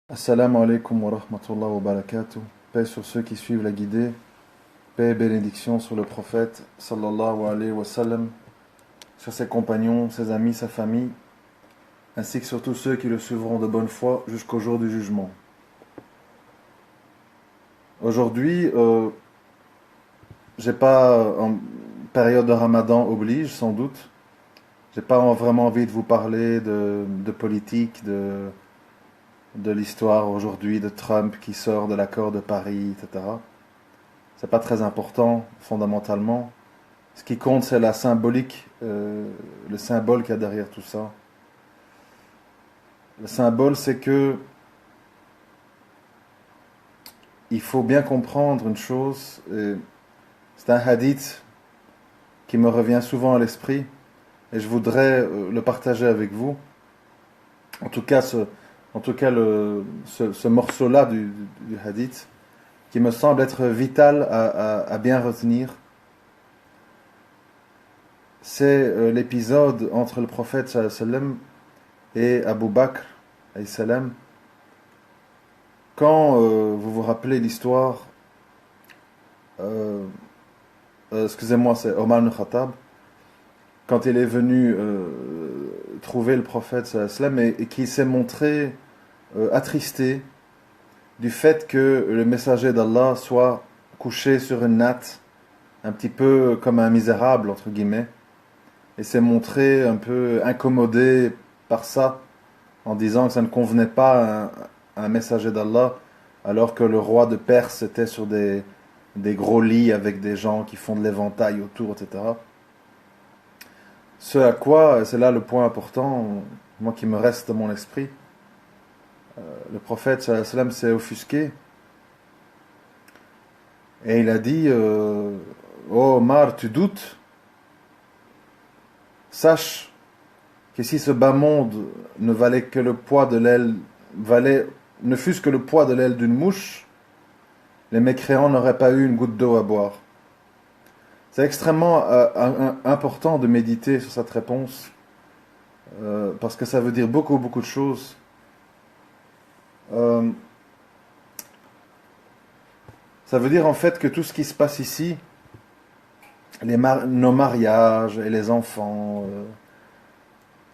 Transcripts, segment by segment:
Assalamu alaikum wa rahmatullah wa barakatuh. Paix sur ceux qui suivent la guidée. Paix et bénédiction sur le prophète sallallahu alayhi wa sallam, sur ses compagnons, ses amis, sa famille, ainsi que sur tous ceux qui le suivront de bonne foi jusqu'au jour du jugement. Aujourd'hui, j'ai pas, en période de Ramadan oblige sans doute, j'ai pas vraiment envie de vous parler de politique, de l'histoire aujourd'hui de Trump qui sort de l'accord de Paris, etc. C'est pas très important fondamentalement. Ce qui compte, c'est la symbolique, le symbole qu'il y a derrière tout ça. Le symbole, c'est que il faut bien comprendre une chose. C'est un hadith qui me revient souvent à l'esprit et je voudrais le partager avec vous. En tout cas, ce morceau-là du hadith qui me semble être vital à bien retenir. C'est l'épisode entre le prophète sallallahu alayhi wa sallam et Abu Bakr alayhi salam. Quand vous vous rappelez l'histoire, excusez-moi, c'est Omar ibn Khattab, quand il est venu trouver le prophète sallallahu alayhi wa sallam et qui s'est montré attristé du fait que le messager d'Allah soit couché sur une natte, un petit peu comme un misérable, entre guillemets, et s'est montré un peu incommodé par ça, en disant que ça ne convenait pas à un messager d'Allah, alors que le roi de Perse était sur des gros lits avec des gens qui font de l'éventail autour, etc. Ce à quoi, c'est là le point important, moi qui me reste dans mon esprit, le prophète sallallahu alayhi wa sallam s'est offusqué et il a dit Oh Omar, tu doutes? Sache que si ce bas monde ne valait que le poids de l'aile, ne fût-ce que le poids de l'aile d'une mouche, les mécréants n'auraient pas eu une goutte d'eau à boire. C'est extrêmement important de méditer sur cette réponse parce que ça veut dire beaucoup de choses. Ça veut dire en fait que tout ce qui se passe ici, nos mariages et les enfants,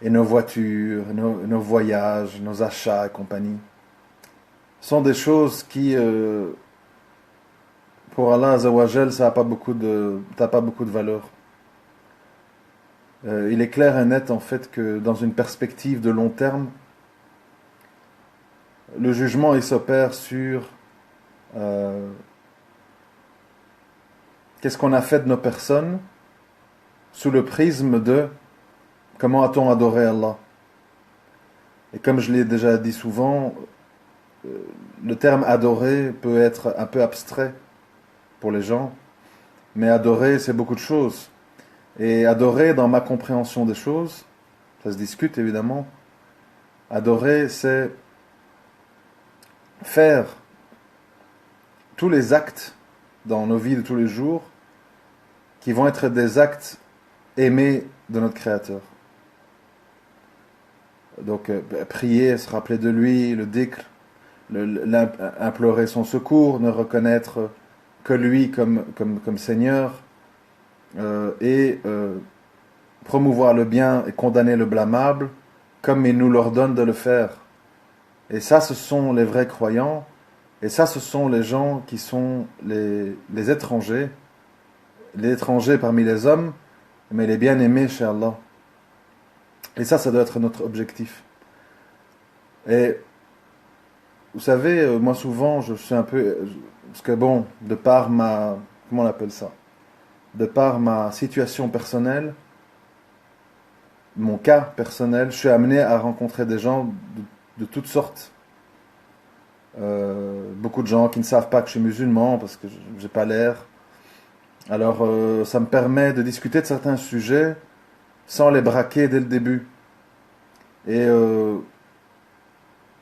et nos voitures, nos voyages, nos achats et compagnie, sont des choses qui, pour Allah Azawajal, ça n'a pas beaucoup de valeur. Il est clair et net en fait que dans une perspective de long terme, le jugement il s'opère sur qu'est-ce qu'on a fait de nos personnes sous le prisme de comment a-t-on adoré Allah. Et comme je l'ai déjà dit souvent, le terme adorer peut être un peu abstrait pour les gens, mais adorer c'est beaucoup de choses. Et adorer dans ma compréhension des choses, ça se discute évidemment, adorer c'est faire tous les actes dans nos vies de tous les jours qui vont être des actes aimés de notre Créateur. Donc prier, se rappeler de lui, le dhikr, implorer son secours, ne reconnaître que lui comme Seigneur, et promouvoir le bien et condamner le blâmable comme il nous l'ordonne de le faire. Et ça, ce sont les vrais croyants, et ça, ce sont les gens qui sont les étrangers parmi les hommes, mais les bien-aimés chez Allah. Et ça doit être notre objectif. Et vous savez, moi souvent, je suis un peu... Parce que bon, de par ma... Comment on appelle ça? De par ma situation personnelle, mon cas personnel, je suis amené à rencontrer des gens de toutes sortes. Beaucoup de gens qui ne savent pas que je suis musulman parce que j'ai pas l'air. Alors ça me permet de discuter de certains sujets sans les braquer dès le début. Et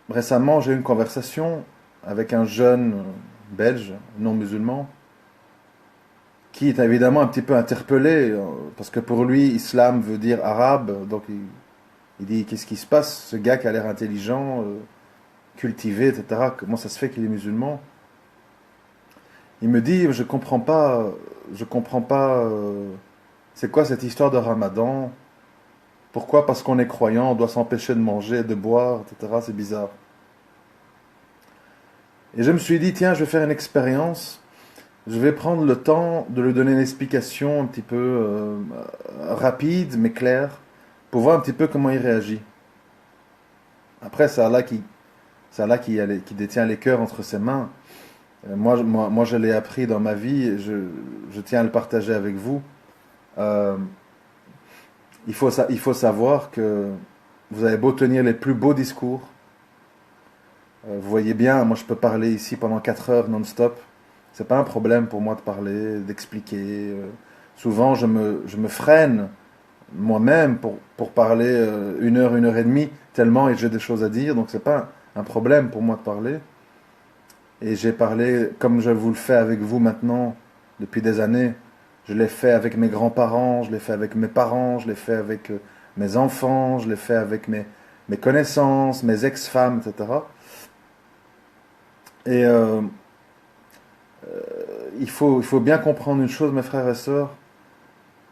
récemment, j'ai eu une conversation avec un jeune belge, non musulman, qui est évidemment un petit peu interpellé, parce que pour lui, islam veut dire arabe, donc il dit, qu'est-ce qui se passe? Ce gars qui a l'air intelligent, cultivé, etc. Comment ça se fait qu'il est musulman? Il me dit, je comprends pas, c'est quoi cette histoire de Ramadan? Pourquoi? Parce qu'on est croyant, on doit s'empêcher de manger, de boire, etc. C'est bizarre. Et je me suis dit, tiens, je vais faire une expérience. Je vais prendre le temps de lui donner une explication un petit peu rapide, mais claire, pour voir un petit peu comment il réagit. Après, c'est Allah qui détient les cœurs entre ses mains. Moi, je l'ai appris dans ma vie et je tiens à le partager avec vous. Euh, il faut savoir que vous avez beau tenir les plus beaux discours. Vous voyez bien, moi je peux parler ici pendant 4 heures non-stop. C'est pas un problème pour moi de parler, d'expliquer. Souvent, je me freine moi-même pour parler 1 heure et demie, tellement j'ai des choses à dire. Donc c'est pas un problème pour moi de parler. Et j'ai parlé comme je vous le fais avec vous maintenant depuis des années. Je l'ai fait avec mes grands-parents, je l'ai fait avec mes parents, je l'ai fait avec mes enfants, je l'ai fait avec mes connaissances, mes ex-femmes, etc. Et il faut bien comprendre une chose, mes frères et sœurs.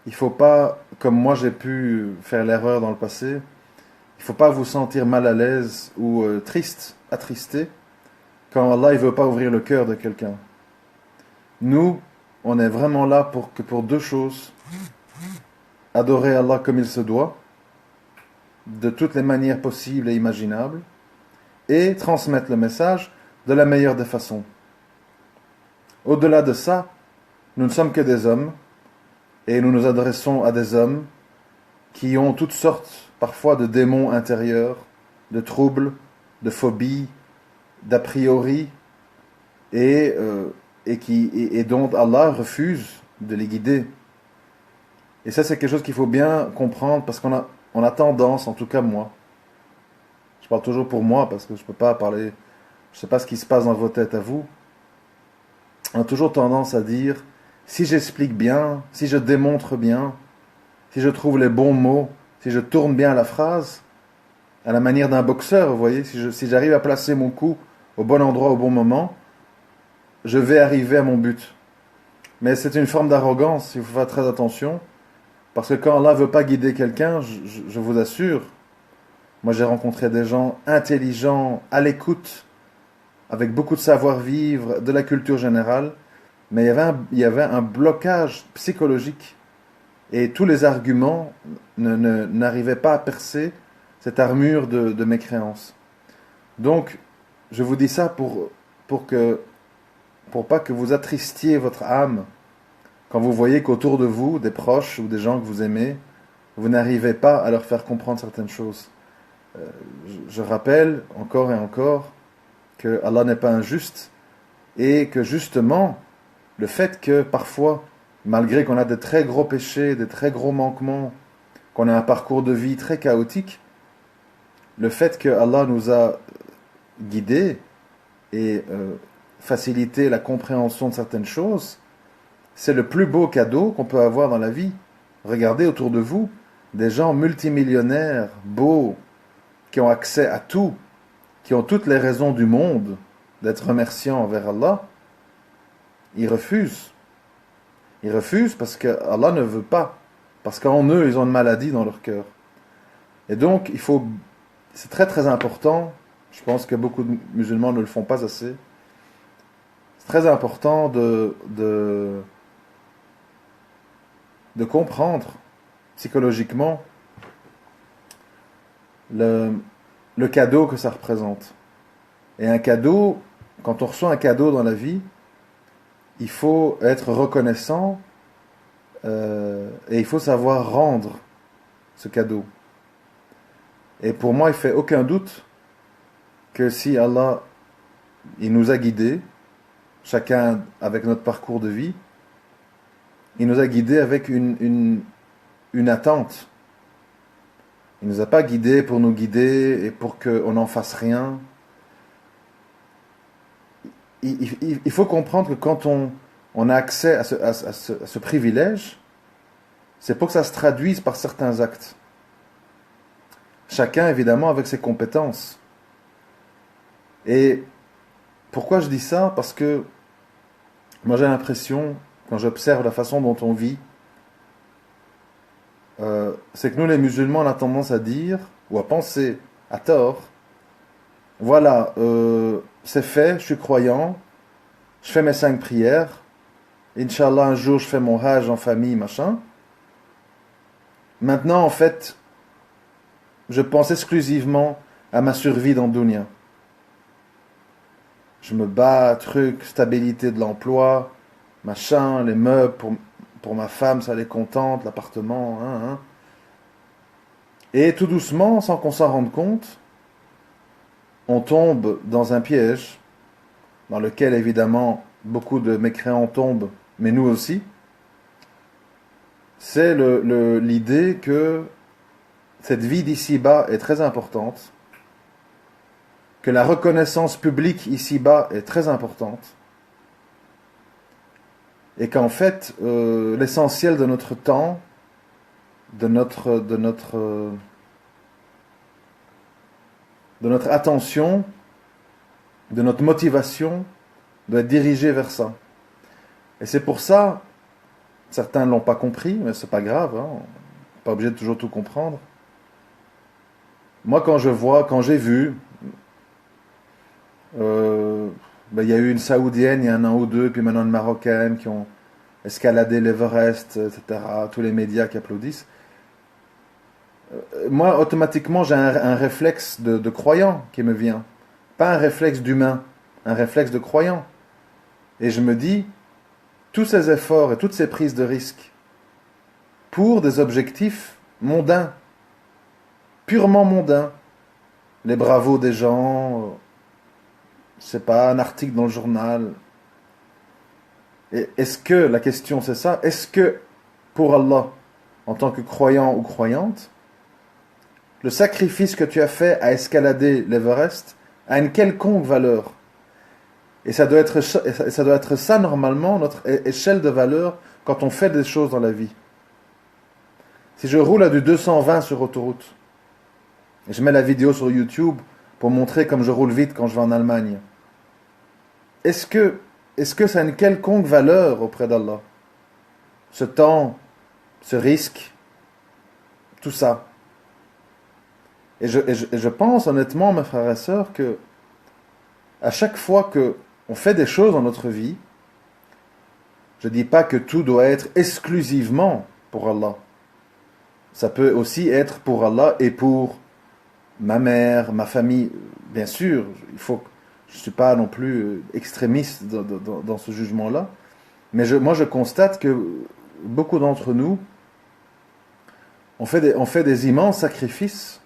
Il ne faut pas, comme moi j'ai pu faire l'erreur dans le passé, il ne faut pas vous sentir mal à l'aise ou triste, attristé, quand Allah ne veut pas ouvrir le cœur de quelqu'un. Nous, on est vraiment là pour 2 choses. Adorer Allah comme il se doit, de toutes les manières possibles et imaginables, et transmettre le message de la meilleure des façons. Au-delà de ça, nous ne sommes que des hommes, et nous nous adressons à des hommes qui ont toutes sortes, parfois, de démons intérieurs, de troubles, de phobies, d'a priori, et dont Allah refuse de les guider. Et ça, c'est quelque chose qu'il faut bien comprendre, parce on a tendance, en tout cas moi, je parle toujours pour moi, parce que je ne peux pas parler, je ne sais pas ce qui se passe dans vos têtes à vous, on a toujours tendance à dire, si j'explique bien, si je démontre bien, si je trouve les bons mots, si je tourne bien la phrase, à la manière d'un boxeur, vous voyez, si j'arrive à placer mon coup au bon endroit, au bon moment, je vais arriver à mon but. Mais c'est une forme d'arrogance, il faut faire très attention, parce que quand Allah ne veut pas guider quelqu'un, je vous assure, moi j'ai rencontré des gens intelligents, à l'écoute, avec beaucoup de savoir-vivre, de la culture générale, mais il y avait un blocage psychologique. Et tous les arguments n'arrivaient pas à percer cette armure de mécréance. Donc, je vous dis ça pour pas que vous attristiez votre âme quand vous voyez qu'autour de vous, des proches ou des gens que vous aimez, vous n'arrivez pas à leur faire comprendre certaines choses. Je rappelle encore et encore que Allah n'est pas injuste et que justement, le fait que parfois, malgré qu'on a de très gros péchés, de très gros manquements, qu'on a un parcours de vie très chaotique, le fait que Allah nous a guidés et facilité la compréhension de certaines choses, c'est le plus beau cadeau qu'on peut avoir dans la vie. Regardez autour de vous, des gens multimillionnaires, beaux, qui ont accès à tout, qui ont toutes les raisons du monde d'être remerciants envers Allah, ils refusent. Ils refusent parce que Allah ne veut pas. Parce qu'en eux, ils ont une maladie dans leur cœur. Et donc, c'est très très important, je pense que beaucoup de musulmans ne le font pas assez, c'est très important de comprendre psychologiquement le cadeau que ça représente. Et un cadeau, quand on reçoit un cadeau dans la vie, il faut être reconnaissant et il faut savoir rendre ce cadeau. Et pour moi, il ne fait aucun doute que si Allah il nous a guidés, chacun avec notre parcours de vie, il nous a guidés avec une attente. Il ne nous a pas guidés pour nous guider et pour qu'on n'en fasse rien. Il faut comprendre que quand on a accès à ce privilège, c'est pour que ça se traduise par certains actes. Chacun, évidemment, avec ses compétences. Et pourquoi je dis ça? Parce que moi j'ai l'impression, quand j'observe la façon dont on vit, c'est que nous les musulmans, on a tendance à dire, ou à penser, à tort, voilà, c'est fait, je suis croyant, je fais mes 5 prières, Inch'Allah un jour je fais mon hajj en famille, machin. Maintenant en fait, je pense exclusivement à ma survie dans le dunya. Je me bats, truc, stabilité de l'emploi, machin, les meubles pour ma femme, ça les contente, l'appartement, hein, hein. Et tout doucement, sans qu'on s'en rende compte, on tombe dans un piège dans lequel évidemment beaucoup de mécréants tombent, mais nous aussi. C'est l'idée que cette vie d'ici-bas est très importante, que la reconnaissance publique ici-bas est très importante, et qu'en fait, l'essentiel de notre temps, de notre attention, de notre motivation, doit être dirigé vers ça. Et c'est pour ça, certains ne l'ont pas compris, mais c'est pas grave, hein, on n'est pas obligé de toujours tout comprendre. Moi, quand j'ai vu, il y a eu une Saoudienne il y a un an ou deux, puis maintenant une Marocaine qui ont escaladé l'Everest, etc. Tous les médias qui applaudissent. Moi, automatiquement, j'ai un réflexe de croyant qui me vient. Pas un réflexe d'humain, un réflexe de croyant. Et je me dis, tous ces efforts et toutes ces prises de risques pour des objectifs mondains, purement mondains, les bravos des gens, c'est pas un article dans le journal. Et est-ce que, la question c'est ça, est-ce que pour Allah, en tant que croyant ou croyante, le sacrifice que tu as fait à escalader l'Everest a une quelconque valeur? Et ça doit être ça normalement, notre échelle de valeur quand on fait des choses dans la vie. Si je roule à du 220 sur autoroute, et je mets la vidéo sur YouTube pour montrer comme je roule vite quand je vais en Allemagne, est-ce que ça a une quelconque valeur auprès d'Allah? Ce temps, ce risque, tout ça. Et je pense honnêtement, mes frères et sœurs, que à chaque fois que on fait des choses dans notre vie, je ne dis pas que tout doit être exclusivement pour Allah. Ça peut aussi être pour Allah et pour ma mère, ma famille. Bien sûr, je ne suis pas non plus extrémiste dans ce jugement-là. Mais moi, je constate que beaucoup d'entre nous, on fait des immenses sacrifices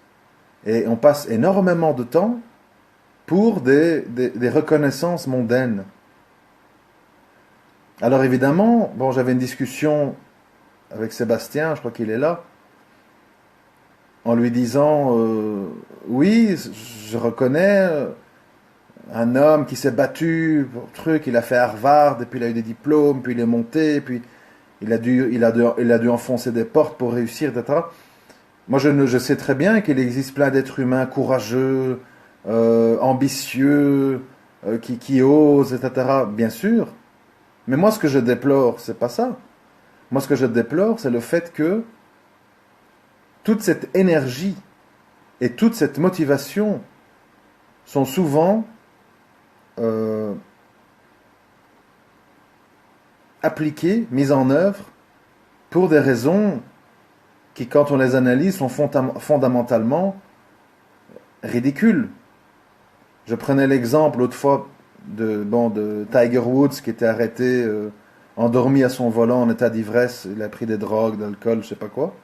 et on passe énormément de temps pour des reconnaissances mondaines. Alors évidemment, bon, j'avais une discussion avec Sébastien, je crois qu'il est là, en lui disant, oui, je reconnais un homme qui s'est battu pour truc, il a fait Harvard, et puis il a eu des diplômes, puis il est monté, puis il a dû enfoncer des portes pour réussir, etc. Moi, je sais très bien qu'il existe plein d'êtres humains courageux, ambitieux, qui osent, etc. Bien sûr. Mais moi, ce que je déplore, c'est pas ça. Moi, ce que je déplore, c'est le fait que toute cette énergie et toute cette motivation sont souvent appliquées, mises en œuvre pour des raisons qui, quand on les analyse, sont fondamentalement ridicules. Je prenais l'exemple l'autre fois de Tiger Woods qui était arrêté, endormi à son volant en état d'ivresse, il a pris des drogues, de l'alcool, je sais pas quoi.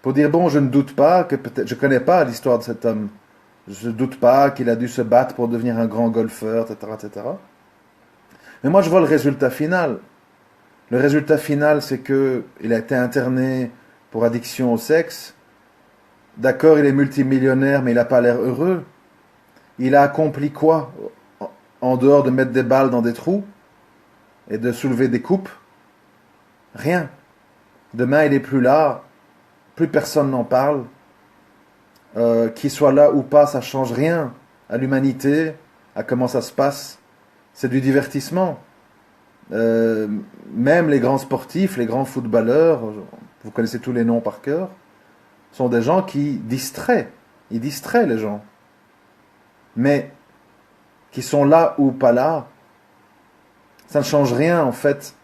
Pour dire, bon, je ne doute pas que peut-être, je connais pas l'histoire de cet homme, je ne doute pas qu'il a dû se battre pour devenir un grand golfeur, etc., etc. Mais moi, je vois le résultat final. Le résultat final, c'est que il a été interné pour addiction au sexe. D'accord, il est multimillionnaire, mais il n'a pas l'air heureux. Il a accompli quoi en dehors de mettre des balles dans des trous et de soulever des coupes? Rien. Demain, il n'est plus là. Plus personne n'en parle. Qu'il soit là ou pas, ça change rien à l'humanité, à comment ça se passe. C'est du divertissement. Même les grands sportifs, les grands footballeurs, vous connaissez tous les noms par cœur, sont des gens qui distraient. Ils distraient les gens. Mais qui sont là ou pas là, ça ne change rien en fait.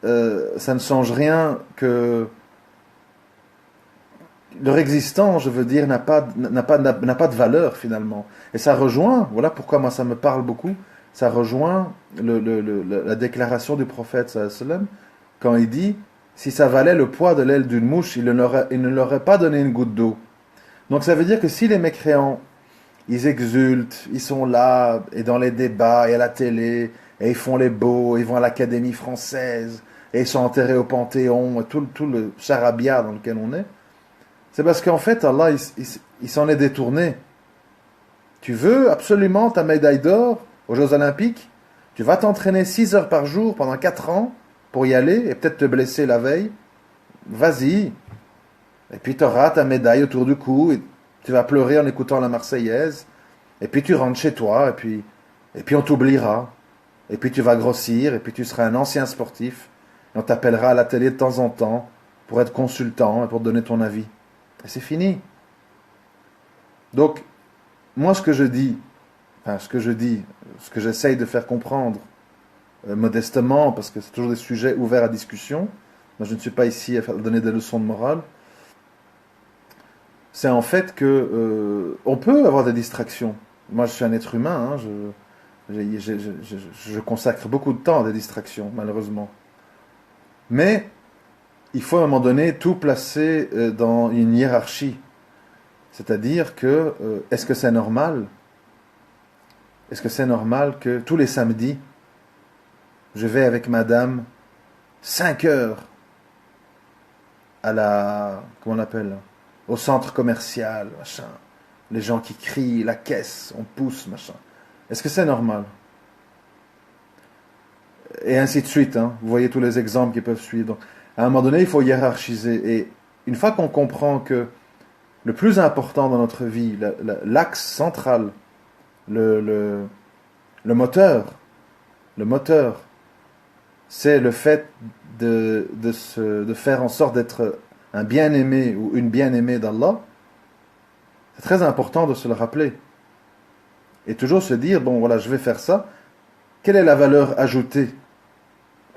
Ça ne change rien que leur existence, je veux dire, n'a pas de valeur finalement. Et ça rejoint, voilà pourquoi moi ça me parle beaucoup, ça rejoint la déclaration du prophète sallallahu alayhi wa sallam, quand il dit, si ça valait le poids de l'aile d'une mouche, il ne leur aurait pas donné une goutte d'eau. Donc ça veut dire que si les mécréants, ils exultent, ils sont là, et dans les débats, et à la télé, et ils font les beaux, ils vont à l'Académie française, et ils sont enterrés au Panthéon, et tout le charabia dans lequel on est, c'est parce qu'en fait, Allah, il s'en est détourné. Tu veux absolument ta médaille d'or aux Jeux Olympiques, tu vas t'entraîner 6 heures par jour pendant 4 ans pour y aller, et peut-être te blesser la veille, vas-y. Et puis tu auras ta médaille autour du cou, et tu vas pleurer en écoutant la Marseillaise, et puis tu rentres chez toi, et puis on t'oubliera, et puis tu vas grossir, et puis tu seras un ancien sportif, et on t'appellera à la télé de temps en temps pour être consultant et pour donner ton avis. Et c'est fini. Donc, moi ce que j'essaye de faire comprendre modestement, parce que c'est toujours des sujets ouverts à discussion, moi je ne suis pas ici à donner des leçons de morale, c'est en fait que on peut avoir des distractions. Moi je suis un être humain, hein, je consacre beaucoup de temps à des distractions, malheureusement. Mais il faut à un moment donné tout placer dans une hiérarchie. C'est-à-dire que, est-ce que c'est normal? Est-ce que c'est normal que tous les samedis, je vais avec madame 5 heures comment on appelle, au centre commercial, machin. Les gens qui crient, la caisse, on pousse, machin. Est-ce que c'est normal? Et ainsi de suite, hein. Vous voyez tous les exemples qui peuvent suivre. Donc, à un moment donné, il faut hiérarchiser. Et une fois qu'on comprend que le plus important dans notre vie, l'axe central, le moteur, c'est le fait de faire en sorte d'être un bien-aimé ou une bien-aimée d'Allah. C'est très important de se le rappeler. Et toujours se dire, bon voilà, je vais faire ça. Quelle est la valeur ajoutée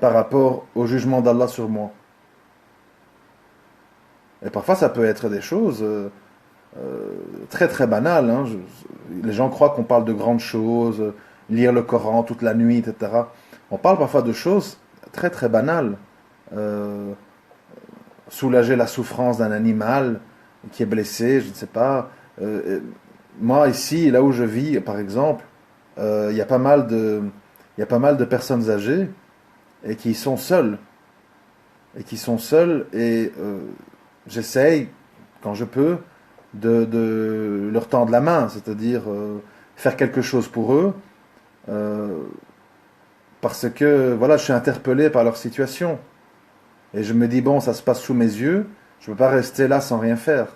par rapport au jugement d'Allah sur moi? Et parfois ça peut être des choses très très banales. Hein. Les gens croient qu'on parle de grandes choses, lire le Coran toute la nuit, etc. On parle parfois de choses très très banales. Soulager la souffrance d'un animal qui est blessé, je ne sais pas. Moi ici, là où je vis, par exemple, il y a pas mal de personnes âgées et qui sont seules. Et j'essaye, quand je peux, de leur tendre la main, c'est-à-dire faire quelque chose pour eux, parce que voilà, je suis interpellé par leur situation. Et je me dis, bon, ça se passe sous mes yeux, je ne peux pas rester là sans rien faire.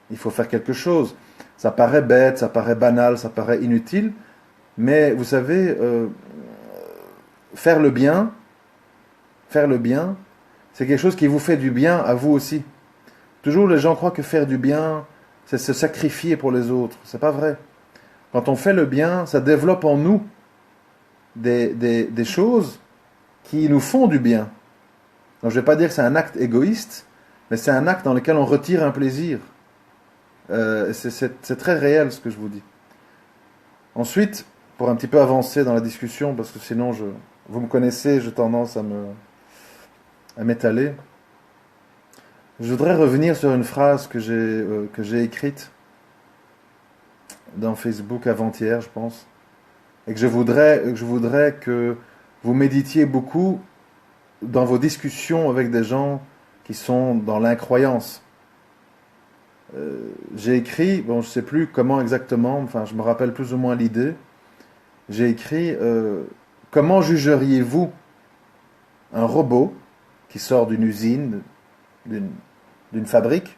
Il faut faire quelque chose. Ça paraît bête, ça paraît banal, ça paraît inutile, mais vous savez, faire le bien, c'est quelque chose qui vous fait du bien à vous aussi. Toujours les gens croient que faire du bien, c'est se sacrifier pour les autres. C'est pas vrai. Quand on fait le bien, ça développe en nous des choses qui nous font du bien. Donc je ne vais pas dire que c'est un acte égoïste, mais c'est un acte dans lequel on retire un plaisir. C'est très réel ce que je vous dis. Ensuite, pour un petit peu avancer dans la discussion, parce que sinon vous me connaissez, j'ai tendance à m'étaler. Je voudrais revenir sur une phrase que j'ai écrite dans Facebook avant-hier, je pense, et que je voudrais que vous méditiez beaucoup dans vos discussions avec des gens qui sont dans l'incroyance. J'ai écrit, bon, je ne sais plus comment exactement, enfin, je me rappelle plus ou moins l'idée. J'ai écrit comment jugeriez-vous un robot qui sort d'une usine, d'une fabrique,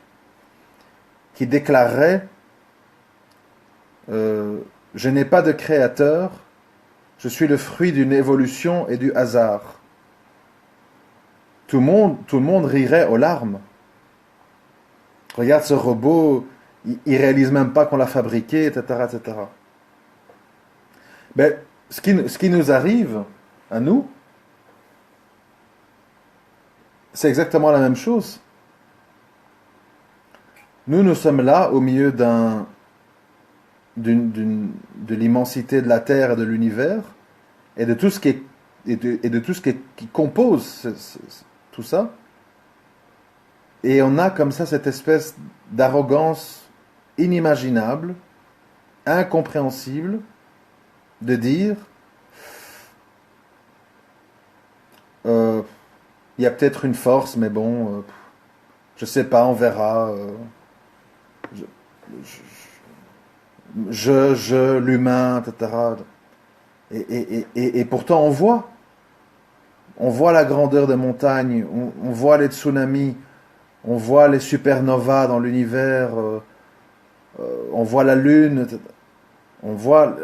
qui déclarerait Je n'ai pas de créateur, je suis le fruit d'une évolution et du hasard. Tout le monde rirait aux larmes. Regarde ce robot, il réalise même pas qu'on l'a fabriqué, etc., etc. Mais ce qui nous arrive, à nous, c'est exactement la même chose. Nous sommes là au milieu de l'immensité de la Terre et de l'univers, et de tout ce qui compose tout ça. Et on a comme ça cette espèce d'arrogance inimaginable, incompréhensible, de dire il y a peut-être une force, mais bon, je sais pas, on verra. L'humain, etc. Et pourtant on voit la grandeur des montagnes, on voit les tsunamis, on voit les supernovas dans l'univers, on voit la lune, on voit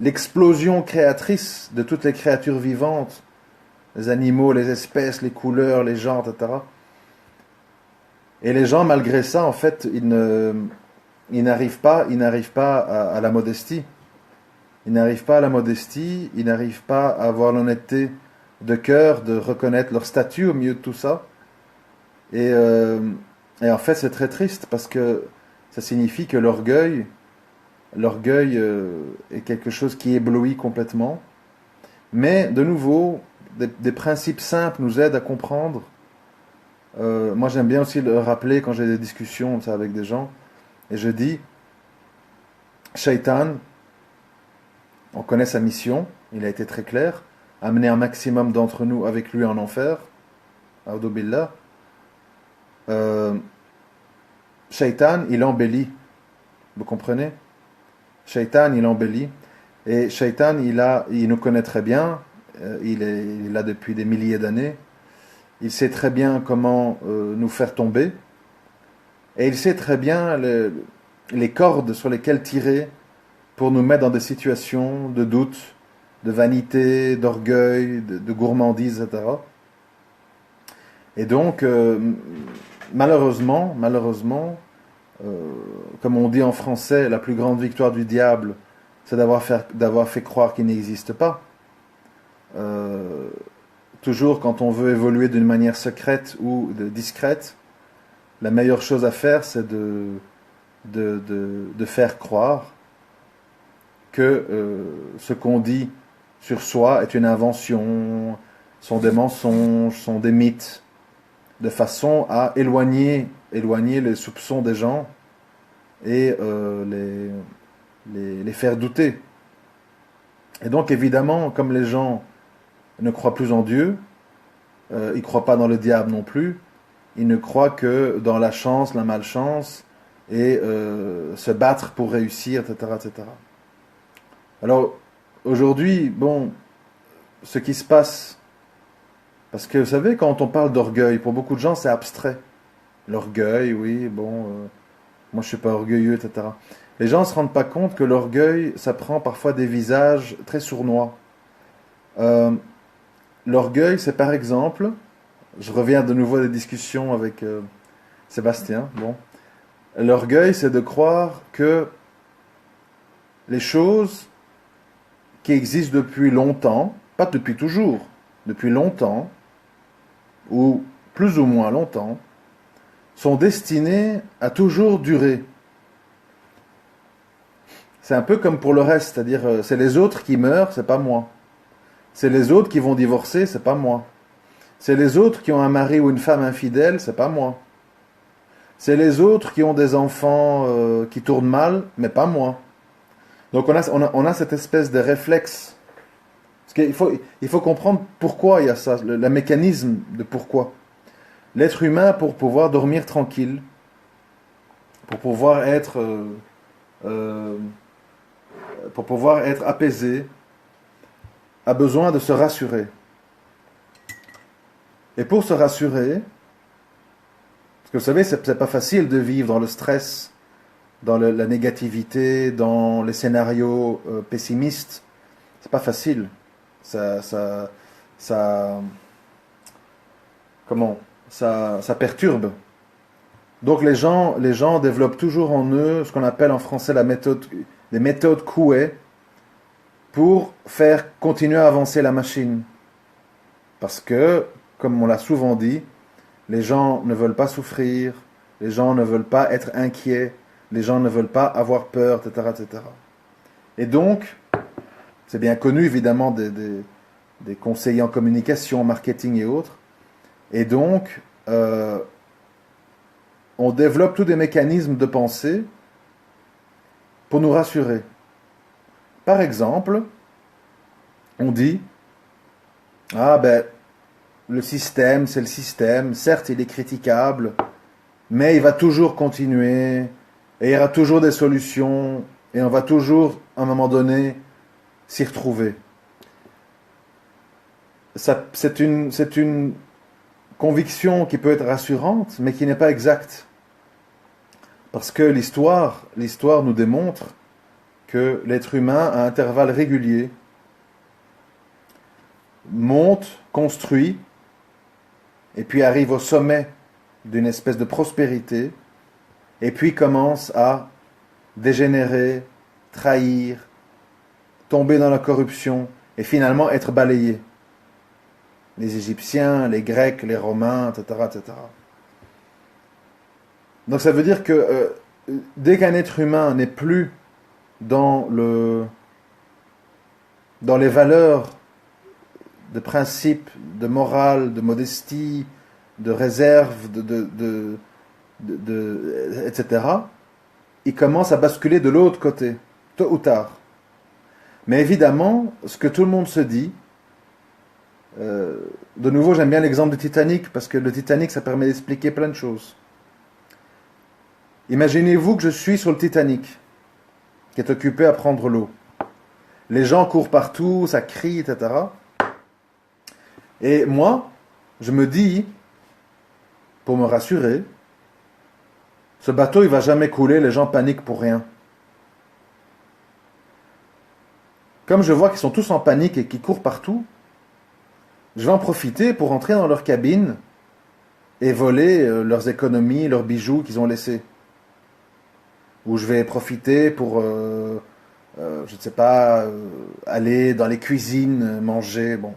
l'explosion créatrice de toutes les créatures vivantes, les animaux, les espèces, les couleurs, les genres, etc. Et les gens, malgré ça, en fait, ils n'arrivent pas à la modestie. Ils n'arrivent pas à la modestie, ils n'arrivent pas à avoir l'honnêteté de cœur, de reconnaître leur statut au milieu de tout ça. Et en fait, c'est très triste parce que ça signifie que l'orgueil est quelque chose qui éblouit complètement. Mais, de nouveau, des principes simples nous aident à comprendre. Moi, j'aime bien aussi le rappeler quand j'ai des discussions ça, avec des gens. Et je dis, Shaitan, on connaît sa mission, il a été très clair, amener un maximum d'entre nous avec lui en enfer. A'udhu billah. Shaitan, il embellit. Vous comprenez? Shaitan, il embellit. Et Shaitan, il nous connaît très bien. Il est là depuis des milliers d'années. Il sait très bien comment nous faire tomber. Et il sait très bien les cordes sur lesquelles tirer pour nous mettre dans des situations de doute, de vanité, d'orgueil, de gourmandise, etc. Et donc, malheureusement, comme on dit en français, la plus grande victoire du diable, c'est d'avoir fait croire qu'il n'existe pas. Toujours quand on veut évoluer d'une manière secrète ou discrète, la meilleure chose à faire, c'est de faire croire que ce qu'on dit sur soi est une invention, sont des mensonges, sont des mythes, de façon à éloigner les soupçons des gens et les faire douter. Et donc évidemment, comme les gens ne croient plus en Dieu, ils ne croient pas dans le diable non plus, ils ne croient que dans la chance, la malchance, et se battre pour réussir, etc., etc. Alors, aujourd'hui, bon, ce qui se passe, parce que vous savez, quand on parle d'orgueil, pour beaucoup de gens, c'est abstrait. L'orgueil, oui, bon, moi je suis pas orgueilleux, etc. Les gens ne se rendent pas compte que l'orgueil, ça prend parfois des visages très sournois. L'orgueil, c'est par exemple, je reviens de nouveau à des discussions avec Sébastien, bon, l'orgueil, c'est de croire que les choses qui existent depuis longtemps, pas depuis toujours, depuis longtemps, ou plus ou moins longtemps, sont destinées à toujours durer. C'est un peu comme pour le reste, c'est-à-dire c'est les autres qui meurent, c'est pas moi. C'est les autres qui vont divorcer, c'est pas moi. C'est les autres qui ont un mari ou une femme infidèle, c'est pas moi. C'est les autres qui ont des enfants qui tournent mal, mais pas moi. Donc on a cette espèce de réflexe. Parce il faut comprendre pourquoi il y a ça, le mécanisme de pourquoi. L'être humain, pour pouvoir dormir tranquille, pour pouvoir être apaisé, a besoin de se rassurer. Et pour se rassurer, parce que vous savez, c'est pas facile de vivre dans le stress dans la négativité, dans les scénarios pessimistes. C'est pas facile. Ça, comment? Ça perturbe. Donc les gens développent toujours en eux ce qu'on appelle en français les méthodes Coué pour faire continuer à avancer la machine. Parce que, comme on l'a souvent dit, les gens ne veulent pas souffrir, les gens ne veulent pas être inquiets, les gens ne veulent pas avoir peur, etc. etc. Et donc, c'est bien connu évidemment des conseillers en communication, marketing et autres. Et donc, on développe tous des mécanismes de pensée pour nous rassurer. Par exemple, on dit, ah ben, le système, c'est le système, certes il est critiquable, mais il va toujours continuer, et il y aura toujours des solutions, et on va toujours, à un moment donné, s'y retrouver. C'est une conviction qui peut être rassurante, mais qui n'est pas exacte. Parce que l'histoire nous démontre que l'être humain, à intervalles réguliers, monte, construit, et puis arrive au sommet d'une espèce de prospérité, et puis commence à dégénérer, trahir, tomber dans la corruption, et finalement être balayé. Les Égyptiens, les Grecs, les Romains, etc. etc. Donc ça veut dire que dès qu'un être humain n'est plus dans les valeurs de principe, de morale, de modestie, de réserve, etc., il commence à basculer de l'autre côté, tôt ou tard. Mais évidemment, ce que tout le monde se dit, de nouveau j'aime bien l'exemple du Titanic, parce que le Titanic ça permet d'expliquer plein de choses. Imaginez-vous que je suis sur le Titanic, qui est occupé à prendre l'eau. Les gens courent partout, ça crie, etc. Et moi, je me dis, pour me rassurer, ce bateau il va jamais couler, les gens paniquent pour rien. Comme je vois qu'ils sont tous en panique et qu'ils courent partout, je vais en profiter pour entrer dans leur cabine et voler leurs économies, leurs bijoux qu'ils ont laissés. Ou je vais profiter pour, je ne sais pas, aller dans les cuisines, manger. Bon.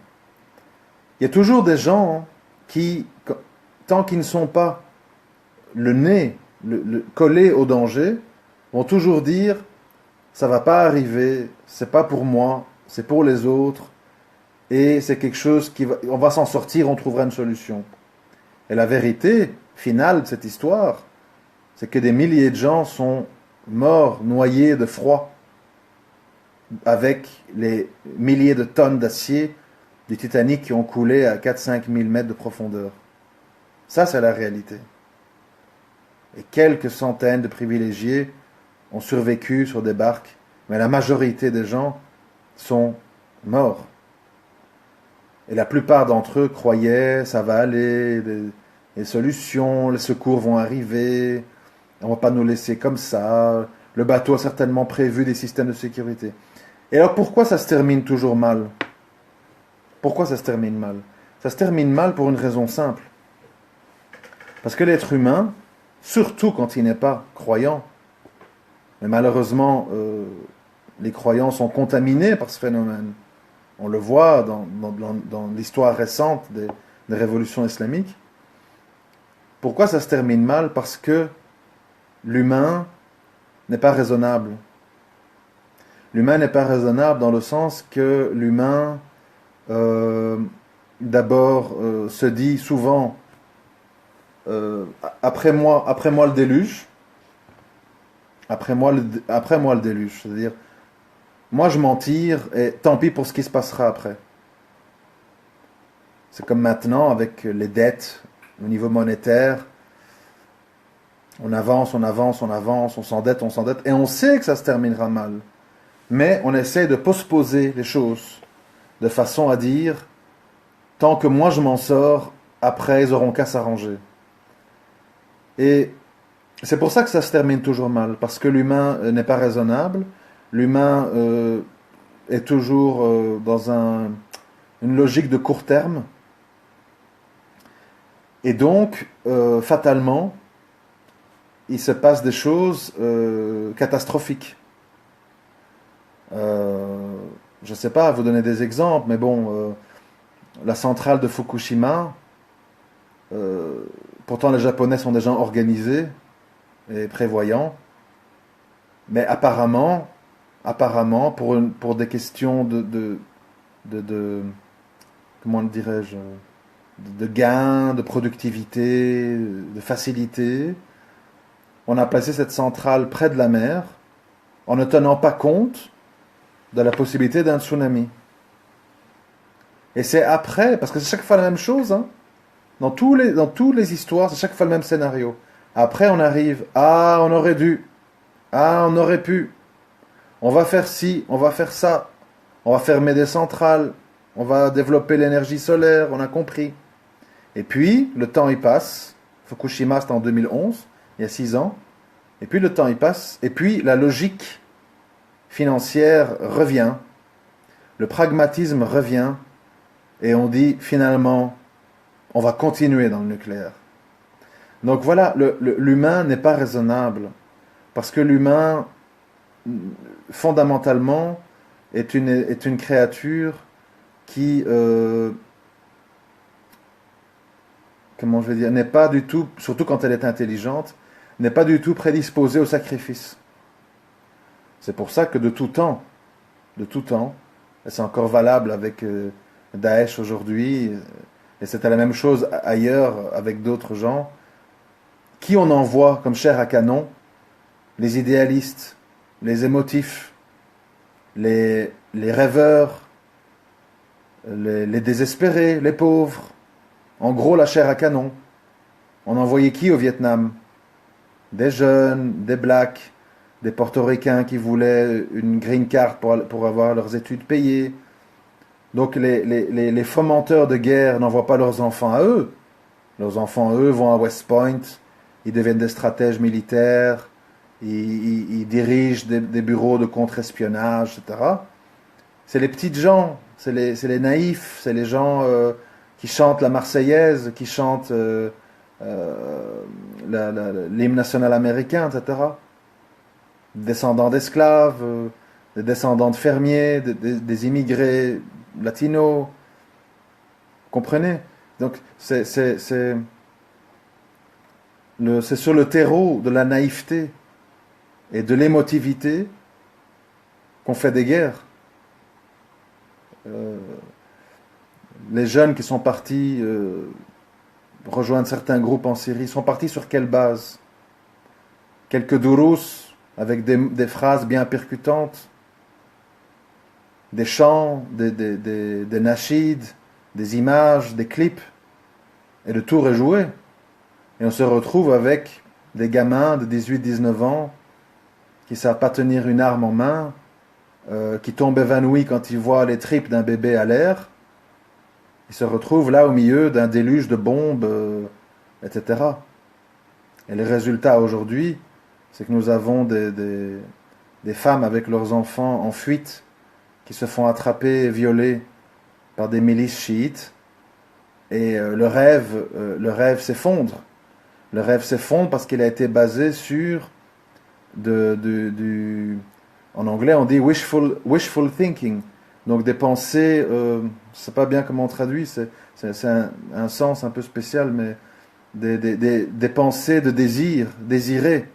Il y a toujours des gens qui, tant qu'ils ne sont pas le nez collé au danger, vont toujours dire ça va pas arriver, c'est pas pour moi, c'est pour les autres, et c'est quelque chose on va s'en sortir, on trouvera une solution. Et la vérité finale de cette histoire, c'est que des milliers de gens sont morts, noyés de froid, avec les milliers de tonnes d'acier du Titanic qui ont coulé à 4-5 000 mètres de profondeur. Ça, c'est la réalité. Et quelques centaines de privilégiés ont survécu sur des barques, mais la majorité des gens sont morts. Et la plupart d'entre eux croyaient, ça va aller, des solutions, les secours vont arriver, on ne va pas nous laisser comme ça, le bateau a certainement prévu des systèmes de sécurité. Et alors pourquoi ça se termine toujours mal? Pourquoi ça se termine mal? Ça se termine mal pour une raison simple. Parce que l'être humain, surtout quand il n'est pas croyant, mais malheureusement, les croyants sont contaminés par ce phénomène. On le voit dans l'histoire récente des révolutions islamiques. Pourquoi ça se termine mal? Parce que l'humain n'est pas raisonnable. L'humain n'est pas raisonnable dans le sens que l'humain, d'abord, se dit souvent après moi le déluge. Après moi le déluge. C'est-à-dire, moi je m'en tire et tant pis pour ce qui se passera après. C'est comme maintenant avec les dettes au niveau monétaire. On avance, on s'endette, et on sait que ça se terminera mal. Mais on essaie de postposer les choses de façon à dire, tant que moi je m'en sors, après ils auront qu'à s'arranger. Et C'est pour ça que ça se termine toujours mal, parce que l'humain n'est pas raisonnable, l'humain est toujours dans une logique de court terme, et donc, fatalement, il se passe des choses catastrophiques. Je ne sais pas, vous donner des exemples, mais bon, la centrale de Fukushima, pourtant les Japonais sont des gens organisés et prévoyants, mais apparemment pour des questions de comment dirais-je, de gains, de productivité, de facilité, on a placé cette centrale près de la mer en ne tenant pas compte de la possibilité d'un tsunami. Et c'est après, parce que c'est chaque fois la même chose, hein, dans toutes les histoires, c'est chaque fois le même scénario. Après, on arrive, ah, on aurait dû, ah, on aurait pu, on va faire ci, on va faire ça, on va fermer des centrales, on va développer l'énergie solaire, on a compris. Et puis, le temps y passe. Fukushima, c'était en 2011, il y a 6 ans. Et puis, le temps y passe. Et puis, la logique financière revient. Le pragmatisme revient. Et on dit, finalement, on va continuer dans le nucléaire. Donc voilà, l'humain n'est pas raisonnable. Parce que l'humain, fondamentalement, est une créature qui... comment je vais dire, n'est pas du tout, surtout quand elle est intelligente, n'est pas du tout prédisposée au sacrifice. C'est pour ça que de tout temps, et c'est encore valable avec Daesh aujourd'hui, et c'était la même chose ailleurs avec d'autres gens, qui on envoie comme chair à canon? Les idéalistes, les émotifs, les rêveurs, les désespérés, les pauvres. En gros, la chair à canon. On envoyait qui au Vietnam? Des jeunes, des blacks, des portoricains qui voulaient une green card pour avoir leurs études payées. Donc les fomenteurs de guerre n'envoient pas leurs enfants à eux. Leurs enfants, eux, vont à West Point, ils deviennent des stratèges militaires, ils dirigent des bureaux de contre-espionnage, etc. C'est les petites gens, c'est les naïfs, c'est les gens... qui chantent la Marseillaise, qui chantent l'hymne national américain, etc. Descendants d'esclaves, des descendants de fermiers, des immigrés latinos. Comprenez? Donc c'est sur le terreau de la naïveté et de l'émotivité qu'on fait des guerres. Les jeunes qui sont partis rejoindre certains groupes en Syrie sont partis sur quelle base? Quelques dourous avec des phrases bien percutantes, des chants, des nashids, des images, des clips, et le tour est joué. Et on se retrouve avec des gamins de 18-19 ans qui ne savent pas tenir une arme en main, qui tombent évanouis quand ils voient les tripes d'un bébé à l'air. Ils se retrouvent là au milieu d'un déluge de bombes, etc. Et le résultat aujourd'hui, c'est que nous avons des femmes avec leurs enfants en fuite qui se font attraper et violer par des milices chiites. Et le rêve s'effondre. Le rêve s'effondre parce qu'il a été basé sur en anglais on dit wishful thinking. Donc des pensées, je ne sais pas bien comment on traduit, c'est un sens un peu spécial, mais des pensées de désir, désirer.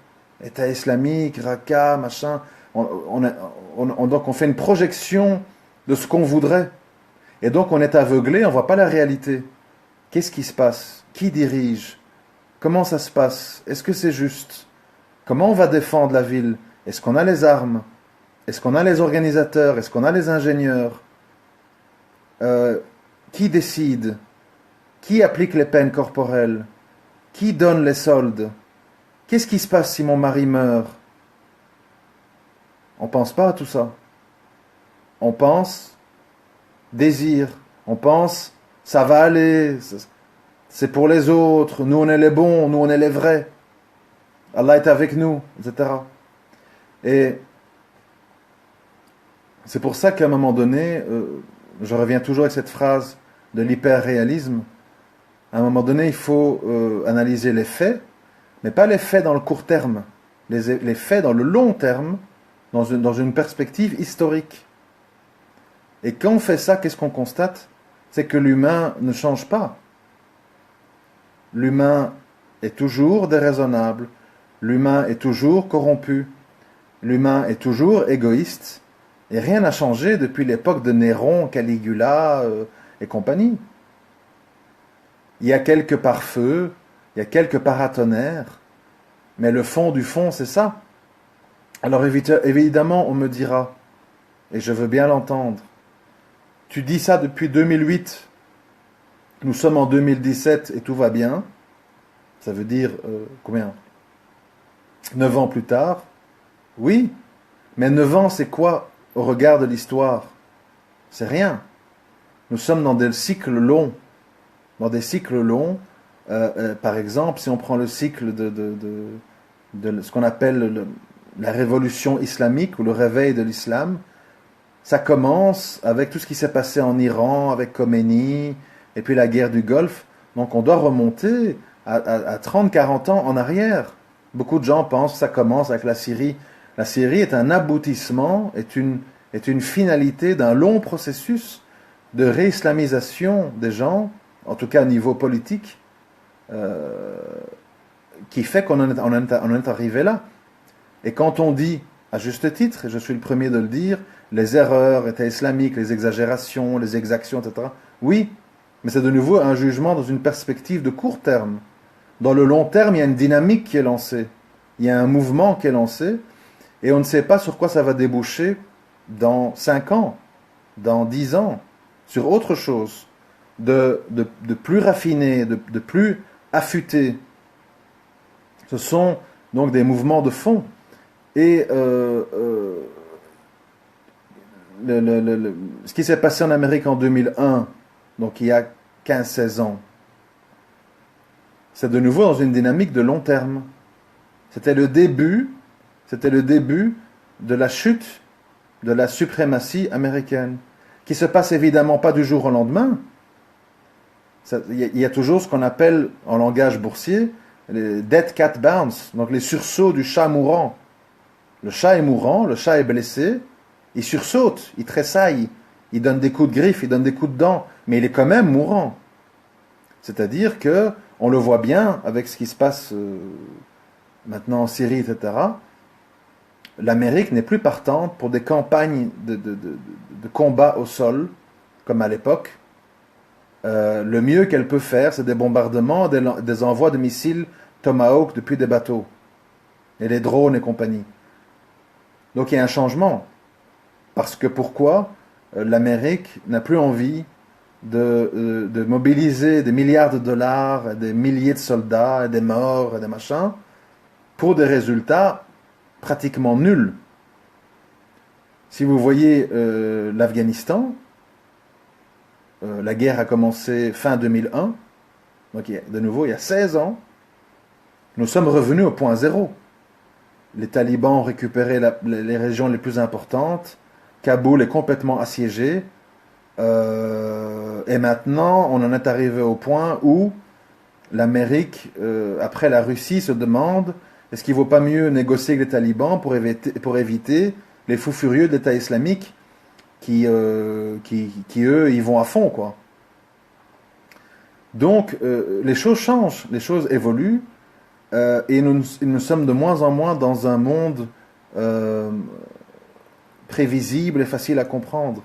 État islamique, Raqqa, machin. Donc on fait une projection de ce qu'on voudrait. Et donc on est aveuglé, on ne voit pas la réalité. Qu'est-ce qui se passe? Qui dirige? Comment ça se passe? Est-ce que c'est juste? Comment on va défendre la ville? Est-ce qu'on a les armes? Est-ce qu'on a les organisateurs? Est-ce qu'on a les ingénieurs? Qui décide? Qui applique les peines corporelles? Qui donne les soldes? Qu'est-ce qui se passe si mon mari meurt? On ne pense pas à tout ça. On pense désir. On pense ça va aller. C'est pour les autres. Nous on est les bons. Nous on est les vrais. Allah est avec nous, etc. Et c'est pour ça qu'à un moment donné, je reviens toujours avec cette phrase de l'hyper-réalisme. À un moment donné, il faut analyser les faits, mais pas les faits dans le court terme, les faits dans le long terme, dans une perspective historique. Et quand on fait ça, qu'est-ce qu'on constate? C'est que l'humain ne change pas. L'humain est toujours déraisonnable, l'humain est toujours corrompu, l'humain est toujours égoïste, et rien n'a changé depuis l'époque de Néron, Caligula et compagnie. Il y a quelques pare-feux, il y a quelques paratonnerres, mais le fond du fond, c'est ça. Alors évidemment, on me dira, et je veux bien l'entendre, tu dis ça depuis 2008, nous sommes en 2017 et tout va bien, ça veut dire combien? 9 ans plus tard. Oui, mais 9 ans, c'est quoi au regard de l'histoire? C'est rien. Nous sommes dans des cycles longs. Dans des cycles longs, par exemple, si on prend le cycle de ce qu'on appelle la révolution islamique ou le réveil de l'islam, ça commence avec tout ce qui s'est passé en Iran, avec Khomeini, et puis la guerre du Golfe. Donc on doit remonter à 30-40 ans en arrière. Beaucoup de gens pensent que ça commence avec la Syrie. La Syrie est un aboutissement, est une finalité d'un long processus de réislamisation des gens, en tout cas au niveau politique, qui fait qu'on en est arrivé là. Et quand on dit, à juste titre, et je suis le premier de le dire, les erreurs, État islamique, les exagérations, les exactions, etc. Oui, mais c'est de nouveau un jugement dans une perspective de court terme. Dans le long terme, il y a une dynamique qui est lancée. Il y a un mouvement qui est lancé, et on ne sait pas sur quoi ça va déboucher dans 5 ans, dans 10 ans, sur autre chose, de plus raffiné, de plus affûté. Ce sont donc des mouvements de fond. Et ce qui s'est passé en Amérique en 2001, donc il y a 15-16 ans, c'est de nouveau dans une dynamique de long terme. C'était le début de la chute de la suprématie américaine, qui se passe évidemment pas du jour au lendemain. Il y a toujours ce qu'on appelle en langage boursier les dead cat bounce, donc les sursauts du chat mourant. Le chat est mourant, le chat est blessé, il sursaute, il tressaille, il donne des coups de griffe, il donne des coups de dents, mais il est quand même mourant. C'est-à-dire que on le voit bien avec ce qui se passe maintenant en Syrie, etc. L'Amérique n'est plus partante pour des campagnes de combat au sol, comme à l'époque. Le mieux qu'elle peut faire, c'est des bombardements, des envois de missiles Tomahawk depuis des bateaux, et les drones et compagnie. Donc il y a un changement. Parce que pourquoi l'Amérique n'a plus envie de mobiliser des milliards de dollars, des milliers de soldats, et des morts, et des machins, pour des résultats pratiquement nuls. Si vous voyez l'Afghanistan, la guerre a commencé fin 2001, donc de nouveau il y a 16 ans, nous sommes revenus au point zéro. Les talibans ont récupéré les régions les plus importantes, Kaboul est complètement assiégé, et maintenant on en est arrivé au point où l'Amérique, après la Russie, se demande est-ce qu'il ne vaut pas mieux négocier avec les talibans pour éviter les fous furieux de l'État islamique qui eux, ils vont à fond, quoi. Donc, les choses changent, les choses évoluent, et nous sommes de moins en moins dans un monde prévisible et facile à comprendre.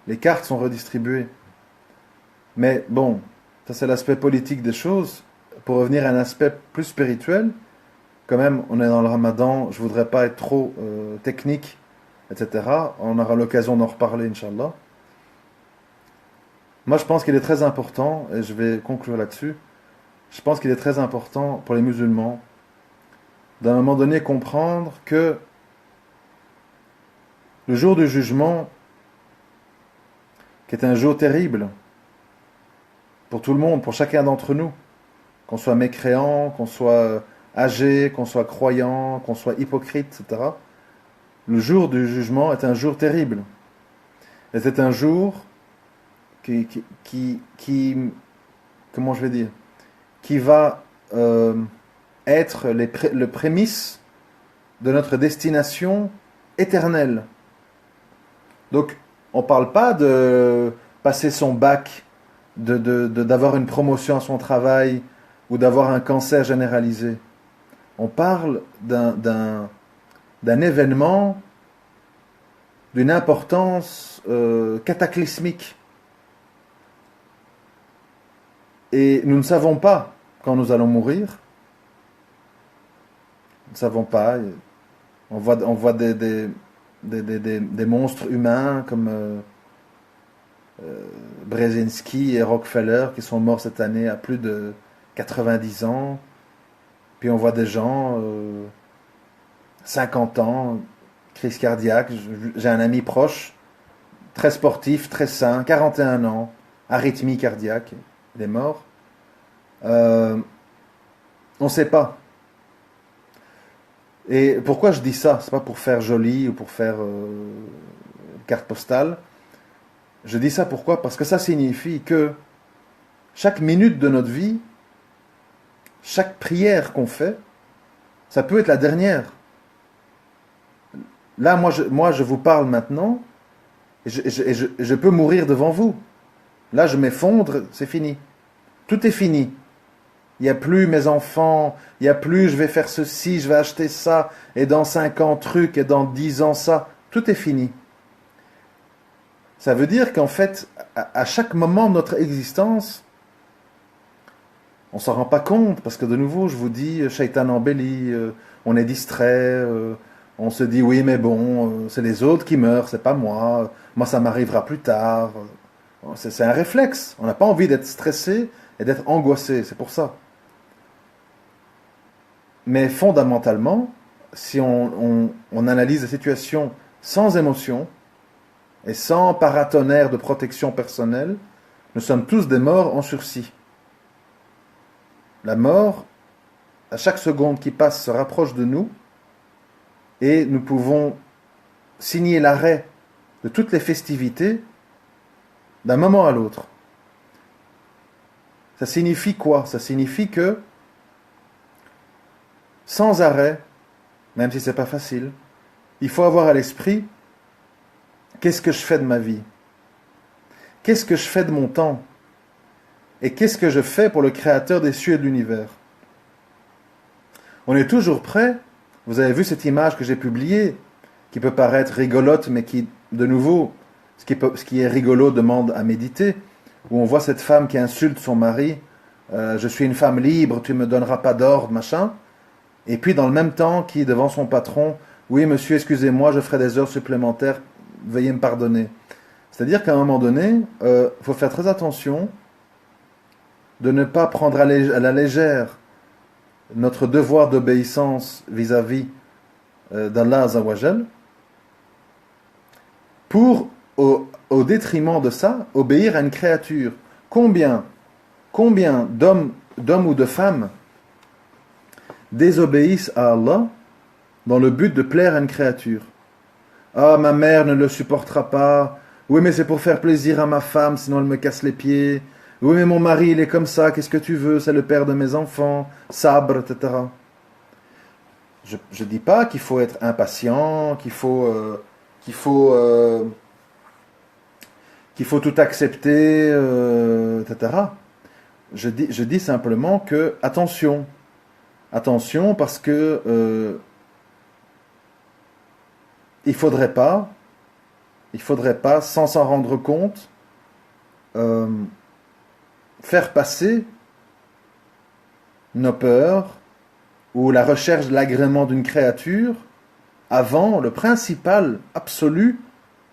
Les cartes sont redistribuées. Mais bon, ça c'est l'aspect politique des choses. Pour revenir à un aspect plus spirituel, quand même, on est dans le Ramadan, je ne voudrais pas être trop technique, etc. On aura l'occasion d'en reparler, Inch'Allah. Moi, je pense qu'il est très important, et je vais conclure là-dessus, je pense qu'il est très important pour les musulmans, d'un moment donné, comprendre que le jour du jugement, qui est un jour terrible, pour tout le monde, pour chacun d'entre nous, qu'on soit mécréant, qu'on soit âgé, qu'on soit croyant, qu'on soit hypocrite, etc. Le jour du jugement est un jour terrible. Et c'est un jour qui comment je vais dire, qui va être le prémisse de notre destination éternelle. Donc, on ne parle pas de passer son bac, d'avoir une promotion à son travail ou d'avoir un cancer généralisé. On parle d'un événement d'une importance cataclysmique. Et nous ne savons pas quand nous allons mourir. Nous ne savons pas. On voit des monstres humains comme Brzezinski et Rockefeller qui sont morts cette année à plus de 90 ans. Puis on voit des gens, 50 ans, crise cardiaque. J'ai un ami proche, très sportif, très sain, 41 ans, arythmie cardiaque, il est mort. On ne sait pas. Et pourquoi je dis ça? C'est pas pour faire joli ou pour faire carte postale. Je dis ça pourquoi? Parce que ça signifie que chaque minute de notre vie, chaque prière qu'on fait, ça peut être la dernière. Là, moi, je vous parle maintenant, et je peux mourir devant vous. Là, je m'effondre, c'est fini. Tout est fini. Il n'y a plus mes enfants, il n'y a plus je vais faire ceci, je vais acheter ça, et dans 5 ans truc, et dans 10 ans ça. Tout est fini. Ça veut dire qu'en fait, à chaque moment de notre existence, on ne s'en rend pas compte, parce que de nouveau, je vous dis, Shaitan embellit, on est distrait, on se dit, oui, mais bon, c'est les autres qui meurent, c'est pas moi, moi ça m'arrivera plus tard. C'est un réflexe, on n'a pas envie d'être stressé et d'être angoissé, c'est pour ça. Mais fondamentalement, si on analyse la situation sans émotion et sans paratonnerre de protection personnelle, nous sommes tous des morts en sursis. La mort, à chaque seconde qui passe, se rapproche de nous et nous pouvons signer l'arrêt de toutes les festivités d'un moment à l'autre. Ça signifie quoi? Ça signifie que sans arrêt, même si c'est pas facile, il faut avoir à l'esprit qu'est-ce que je fais de ma vie? Qu'est-ce que je fais de mon temps? Et qu'est-ce que je fais pour le Créateur des cieux et de l'univers? On est toujours prêt. Vous avez vu cette image que j'ai publiée, qui peut paraître rigolote, mais qui, de nouveau, ce qui est rigolo demande à méditer, où on voit cette femme qui insulte son mari, je suis une femme libre, tu ne me donneras pas d'ordre, machin. Et puis dans le même temps, qui devant son patron, oui monsieur, excusez-moi, je ferai des heures supplémentaires, veuillez me pardonner. C'est-à-dire qu'à un moment donné, il faut faire très attention de ne pas prendre à la légère notre devoir d'obéissance vis-à-vis d'Allah Azawajal, pour, au détriment de ça, obéir à une créature. Combien d'hommes ou de femmes désobéissent à Allah dans le but de plaire à une créature? Ah, ma mère ne le supportera pas. Oui, mais c'est pour faire plaisir à ma femme, sinon elle me casse les pieds. Oui, mais mon mari, il est comme ça, qu'est-ce que tu veux? C'est le père de mes enfants, sabre, etc. Je ne dis pas qu'il faut être impatient, qu'il faut tout accepter, etc. Je dis simplement que, attention, parce que il faudrait pas, sans s'en rendre compte, faire passer nos peurs ou la recherche de l'agrément d'une créature avant le principal absolu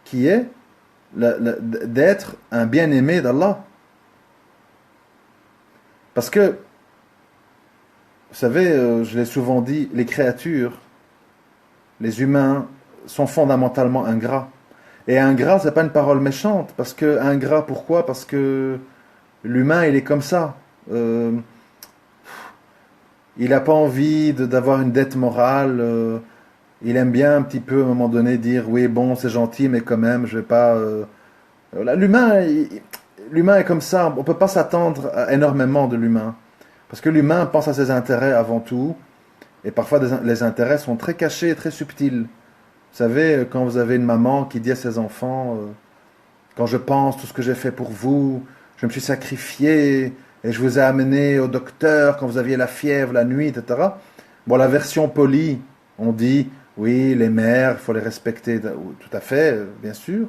qui est d'être un bien-aimé d'Allah. Parce que, vous savez, je l'ai souvent dit, les créatures, les humains sont fondamentalement ingrats. Et ingrat, c'est pas une parole méchante, parce que ingrat, pourquoi? Parce que l'humain, il est comme ça. il n'a pas envie d'avoir une dette morale. Il aime bien un petit peu à un moment donné dire oui bon c'est gentil mais quand même je vais pas. Voilà, l'humain est comme ça. On peut pas s'attendre à énormément de l'humain parce que l'humain pense à ses intérêts avant tout et parfois les intérêts sont très cachés et très subtils. Vous savez quand vous avez une maman qui dit à ses enfants quand je pense tout ce que j'ai fait pour vous, je me suis sacrifié et je vous ai amené au docteur quand vous aviez la fièvre la nuit, etc. Bon, la version polie, on dit oui, les mères, il faut les respecter, tout à fait, bien sûr,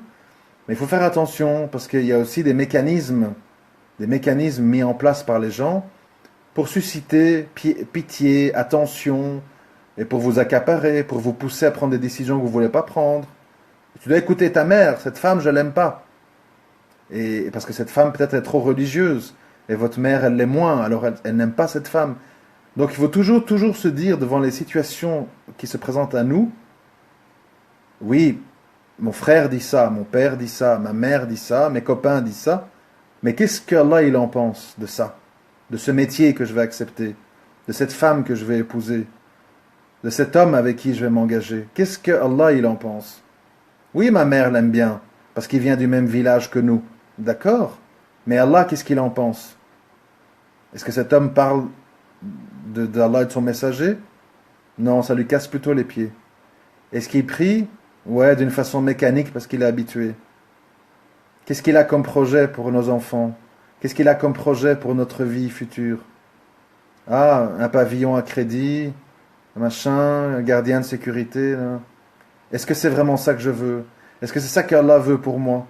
mais il faut faire attention parce qu'il y a aussi des mécanismes mis en place par les gens pour susciter pitié, attention et pour vous accaparer, pour vous pousser à prendre des décisions que vous ne voulez pas prendre. Tu dois écouter ta mère, cette femme, je l'aime pas. Et parce que cette femme peut-être est trop religieuse et votre mère elle l'est moins, alors elle n'aime pas cette femme. Donc il faut toujours se dire devant les situations qui se présentent à nous, oui, mon frère dit ça, mon père dit ça, ma mère dit ça, mes copains disent ça, mais qu'est-ce qu'Allah il en pense de ça, de ce métier que je vais accepter, de cette femme que je vais épouser, de cet homme avec qui je vais m'engager. Qu'est-ce que Allah il en pense? Oui, ma mère l'aime bien, parce qu'il vient du même village que nous. D'accord, mais Allah, qu'est-ce qu'il en pense? Est-ce que cet homme parle d'Allah et de son messager? Non, ça lui casse plutôt les pieds. Est-ce qu'il prie? Ouais, d'une façon mécanique parce qu'il est habitué. Qu'est-ce qu'il a comme projet pour nos enfants? Qu'est-ce qu'il a comme projet pour notre vie future? Ah, un pavillon à crédit, un machin, un gardien de sécurité. Là. Est-ce que c'est vraiment ça que je veux? Est-ce que c'est ça qu'Allah veut pour moi?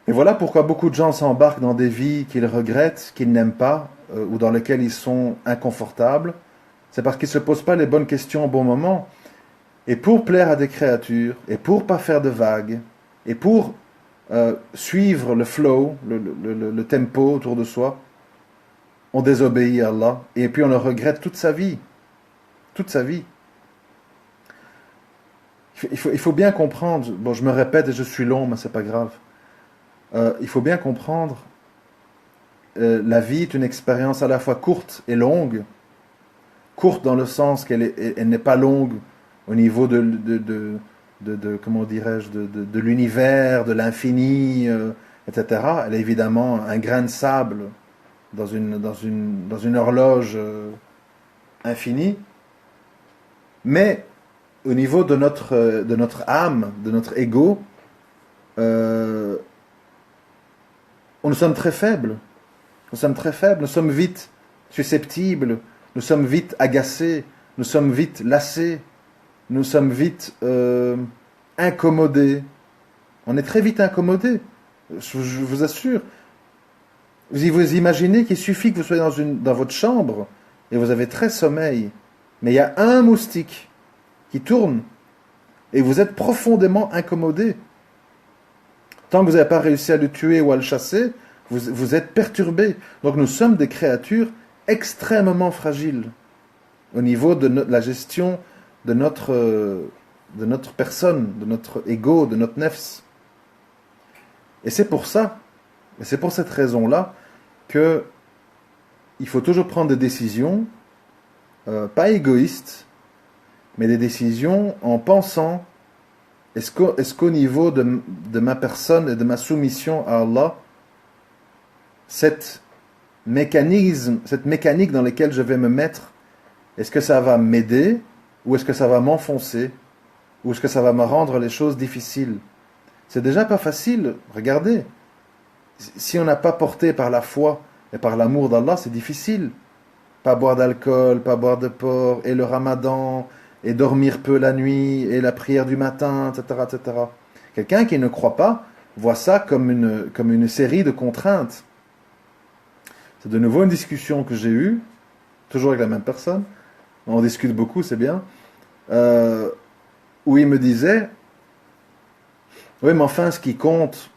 Et voilà pourquoi beaucoup de gens s'embarquent dans des vies qu'ils regrettent, qu'ils n'aiment pas, ou dans lesquelles ils sont inconfortables. C'est parce qu'ils ne se posent pas les bonnes questions au bon moment. Et pour plaire à des créatures, et pour pas faire de vagues, et pour suivre le flow, le tempo autour de soi, on désobéit à Allah, et puis on le regrette toute sa vie. Toute sa vie. Il faut bien comprendre, bon je me répète et je suis long, mais c'est pas grave. Il faut bien comprendre, la vie est une expérience à la fois courte et longue. Courte dans le sens qu'elle n'est pas longue au niveau comment dirais-je, de l'univers, de l'infini, etc. Elle est évidemment un grain de sable dans une horloge infinie. Mais au niveau de notre âme, de notre ego, nous sommes très faibles. Nous sommes très faibles, nous sommes vite susceptibles, nous sommes vite agacés, nous sommes vite lassés, nous sommes vite incommodés. On est très vite incommodés, je vous assure. Vous imaginez qu'il suffit que vous soyez dans votre chambre et vous avez très sommeil, mais il y a un moustique qui tourne et vous êtes profondément incommodé. Tant que vous n'avez pas réussi à le tuer ou à le chasser, vous êtes perturbé. Donc nous sommes des créatures extrêmement fragiles au niveau de la gestion de notre personne, de notre ego, de notre nefs. Et c'est pour ça, et c'est pour cette raison-là, que il faut toujours prendre des décisions, pas égoïstes, mais des décisions en pensant est-ce qu'au niveau de ma personne et de ma soumission à Allah, cette mécanique dans laquelle je vais me mettre, est-ce que ça va m'aider ou est-ce que ça va m'enfoncer ou est-ce que ça va me rendre les choses difficiles? C'est déjà pas facile, regardez. Si on n'a pas porté par la foi et par l'amour d'Allah, c'est difficile. Pas boire d'alcool, pas boire de porc, et le ramadan, et dormir peu la nuit, et la prière du matin, etc. etc. Quelqu'un qui ne croit pas voit ça comme une série de contraintes. C'est de nouveau une discussion que j'ai eue, toujours avec la même personne, on discute beaucoup, c'est bien, où il me disait, oui mais enfin ce qui compte,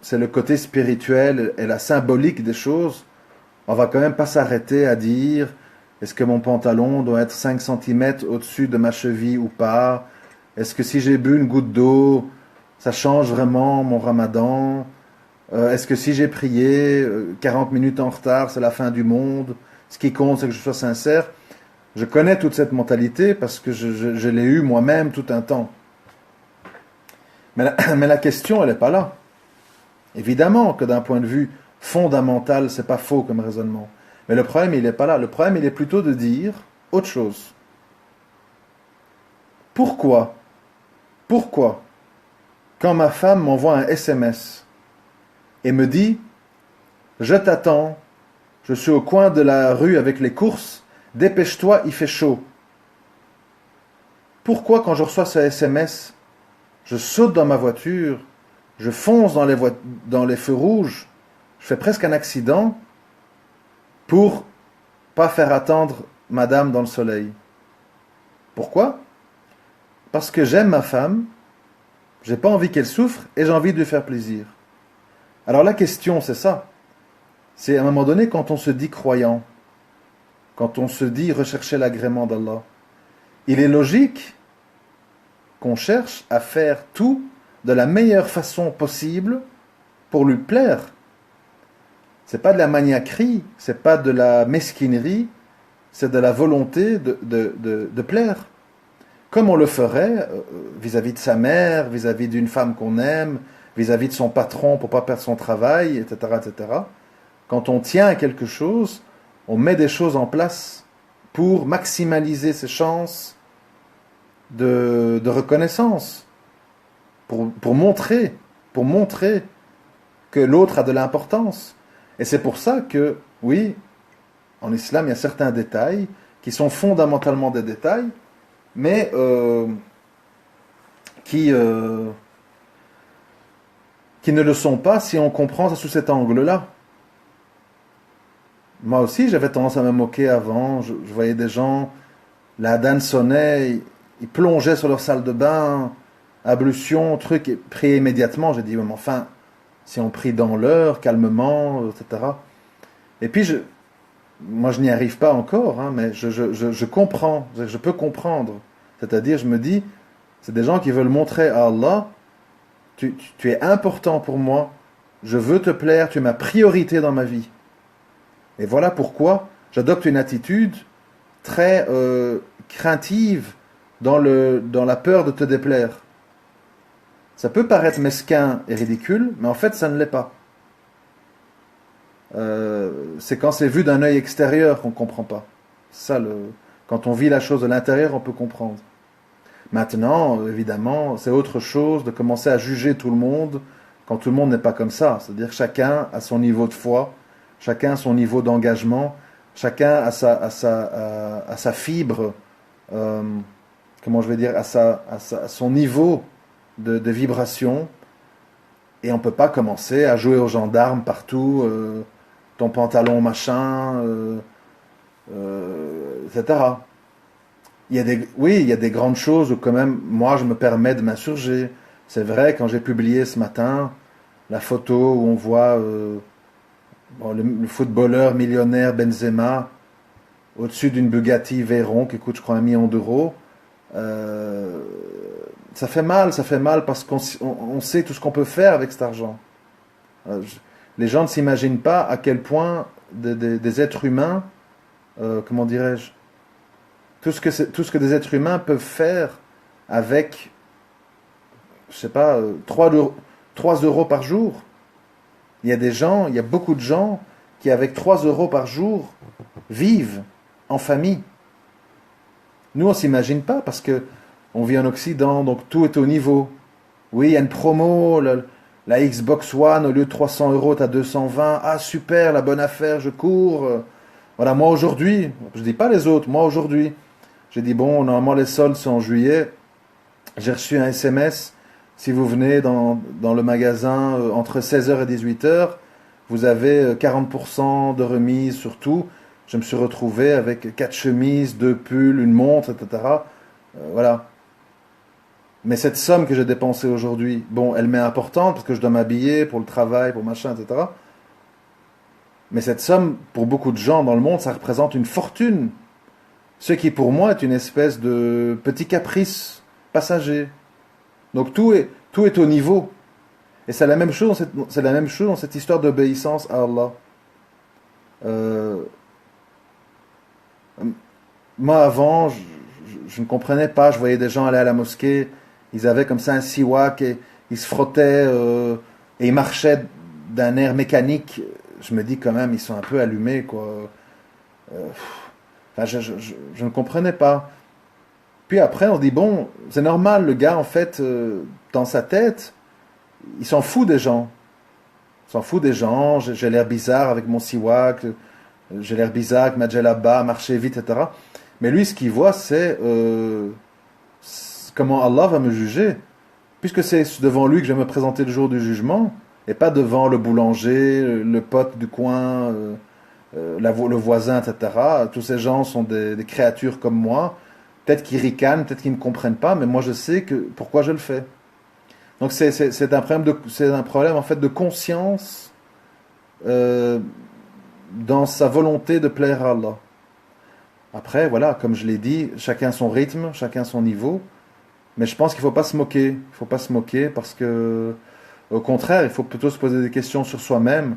c'est le côté spirituel et la symbolique des choses. On va quand même pas s'arrêter à dire est-ce que mon pantalon doit être 5 cm au-dessus de ma cheville ou pas? Est-ce que si j'ai bu une goutte d'eau, ça change vraiment mon ramadan? Est-ce que si j'ai prié 40 minutes en retard, c'est la fin du monde? ce qui compte, c'est que je sois sincère. Je connais toute cette mentalité parce que je l'ai eue moi-même tout un temps. Mais la question, elle n'est pas là. Évidemment que d'un point de vue fondamental, c'est pas faux comme raisonnement. Mais le problème, il n'est pas là. Le problème, il est plutôt de dire autre chose. Pourquoi, quand ma femme m'envoie un SMS et me dit « Je t'attends, je suis au coin de la rue avec les courses, dépêche-toi, il fait chaud. » Pourquoi, quand je reçois ce SMS, je saute dans ma voiture, je fonce dans les feux rouges, je fais presque un accident pour pas faire attendre madame dans le soleil. Pourquoi? Parce que j'aime ma femme, j'ai pas envie qu'elle souffre et j'ai envie de lui faire plaisir. Alors la question, c'est ça. C'est à un moment donné, quand on se dit croyant, quand on se dit rechercher l'agrément d'Allah, il est logique qu'on cherche à faire tout de la meilleure façon possible pour lui plaire. C'est pas de la maniaquerie, c'est pas de la mesquinerie, c'est de la volonté de plaire. Comme on le ferait vis-à-vis de sa mère, vis-à-vis d'une femme qu'on aime, vis-à-vis de son patron pour pas perdre son travail, etc., etc. Quand on tient à quelque chose, on met des choses en place pour maximaliser ses chances de reconnaissance, pour montrer que l'autre a de l'importance. Et c'est pour ça que, oui, en islam, il y a certains détails qui sont fondamentalement des détails, mais qui ne le sont pas si on comprend ça sous cet angle-là. Moi aussi, j'avais tendance à me moquer avant. Je voyais des gens, la adhan sonnait, ils plongeaient sur leur salle de bain, ablution, truc, et priaient immédiatement. J'ai dit, mais enfin, si on prie dans l'heure, calmement, etc. Et puis, moi, je n'y arrive pas encore, hein, mais je comprends, je peux comprendre. C'est-à-dire, je me dis, c'est des gens qui veulent montrer à Allah, tu es important pour moi, je veux te plaire, tu es ma priorité dans ma vie. Et voilà pourquoi j'adopte une attitude très craintive dans la peur de te déplaire. Ça peut paraître mesquin et ridicule, mais en fait, ça ne l'est pas. C'est quand c'est vu d'un œil extérieur qu'on ne comprend pas. Quand on vit la chose de l'intérieur, on peut comprendre. Maintenant, évidemment, c'est autre chose de commencer à juger tout le monde quand tout le monde n'est pas comme ça. C'est-à-dire chacun a son niveau de foi, chacun a son niveau d'engagement, chacun a sa fibre, comment je vais dire, à son niveau de vibration. Et on ne peut pas commencer à jouer aux gendarmes partout, ton pantalon machin, etc. Il y a des grandes choses où quand même, moi je me permets de m'insurger. C'est vrai, quand j'ai publié ce matin la photo où on voit le footballeur millionnaire Benzema au-dessus d'une Bugatti Veyron qui coûte je crois 1 million d'euros, ça fait mal parce qu'on sait tout ce qu'on peut faire avec cet argent. Les gens ne s'imaginent pas à quel point des êtres humains, comment dirais-je, tout ce que des êtres humains peuvent faire avec, je sais pas, 3 euros par jour. Il y a beaucoup de gens qui avec 3 euros par jour vivent en famille. Nous, on ne s'imagine pas parce que on vit en Occident, donc tout est au niveau. Oui, il y a une promo, la Xbox One, au lieu de 300 euros, tu as 220. Ah, super, la bonne affaire, je cours. Voilà, moi aujourd'hui, je ne dis pas les autres, moi aujourd'hui, j'ai dit, bon, normalement les soldes sont en juillet. J'ai reçu un SMS. Si vous venez dans le magasin entre 16h et 18h, vous avez 40% de remise sur tout. Je me suis retrouvé avec 4 chemises, 2 pulls, une montre, etc. Voilà. Mais cette somme que j'ai dépensée aujourd'hui, bon, elle m'est importante parce que je dois m'habiller pour le travail, pour machin, etc. Mais cette somme, pour beaucoup de gens dans le monde, ça représente une fortune. Ce qui, pour moi, est une espèce de petit caprice passager. Donc tout est au niveau. Et c'est la même chose dans cette histoire d'obéissance à Allah. Moi, avant, je ne comprenais pas. Je voyais des gens aller à la mosquée. Ils avaient comme ça un siwak et ils se frottaient et ils marchaient d'un air mécanique. Je me dis quand même, ils sont un peu allumés, quoi. Enfin, je ne comprenais pas. Puis après, on se dit, bon, c'est normal, le gars, en fait, dans sa tête, il s'en fout des gens. Il s'en fout des gens. J'ai l'air bizarre avec mon siwak. J'ai l'air bizarre avec ma djellaba, marcher vite, etc. Mais lui, ce qu'il voit, c'est comment Allah va me juger. Puisque c'est devant lui que je vais me présenter le jour du jugement, et pas devant le boulanger, le pote du coin, le voisin, etc. Tous ces gens sont des créatures comme moi. Peut-être qu'ils ricanent, peut-être qu'ils ne me comprennent pas, mais moi je sais pourquoi je le fais. Donc c'est un problème en fait de conscience euh, dans sa volonté de plaire à Allah. Après, voilà, comme je l'ai dit, chacun son rythme, chacun son niveau. Mais je pense qu'il ne faut pas se moquer. Il ne faut pas se moquer parce que, au contraire, il faut plutôt se poser des questions sur soi-même.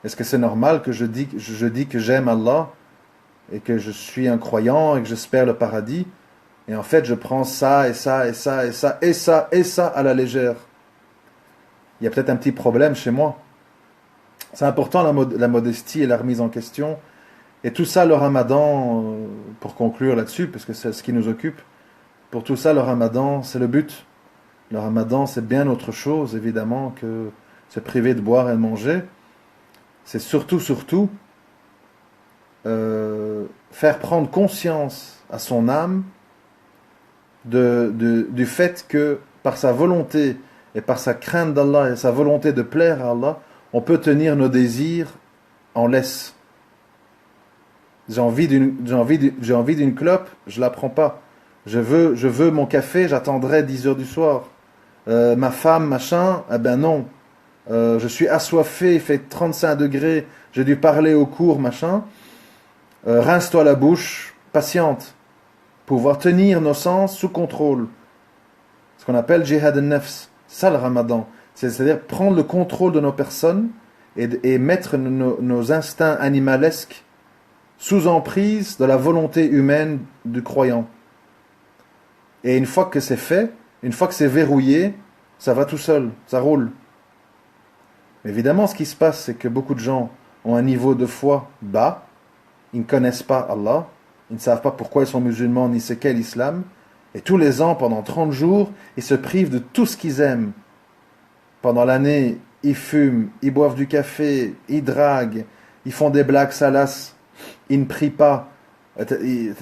Est-ce que c'est normal que je dis que j'aime Allah et que je suis un croyant et que j'espère le paradis? Et en fait, je prends ça et ça et ça et ça et ça et ça à la légère. Il y a peut-être un petit problème chez moi. C'est important la modestie et la remise en question. Et tout ça, le ramadan, pour conclure là-dessus, parce que c'est ce qui nous occupe, pour tout ça, le ramadan, c'est le but. Le ramadan, c'est bien autre chose, évidemment, que se priver de boire et de manger. C'est surtout, faire prendre conscience à son âme du fait que, par sa volonté et par sa crainte d'Allah et sa volonté de plaire à Allah, on peut tenir nos désirs en laisse. J'ai envie d'une clope, je la prends pas. Je veux mon café, j'attendrai 10 heures du soir. Ma femme, machin, eh ben non. Je suis assoiffé, il fait 35 degrés, j'ai dû parler au cours, machin. Rince-toi la bouche, patiente. Pouvoir tenir nos sens sous contrôle. Ce qu'on appelle jihad al-nafs. C'est ça le ramadan. C'est-à-dire prendre le contrôle de nos personnes et mettre nos instincts animalesques sous emprise de la volonté humaine du croyant. Et une fois que c'est fait, une fois que c'est verrouillé, ça va tout seul, ça roule. Mais évidemment, ce qui se passe, c'est que beaucoup de gens ont un niveau de foi bas, ils ne connaissent pas Allah, ils ne savent pas pourquoi ils sont musulmans, ni c'est quel islam, et tous les ans, pendant 30 jours, ils se privent de tout ce qu'ils aiment. Pendant l'année, ils fument, ils boivent du café, ils draguent, ils font des blagues salaces, ils ne prient pas, etc.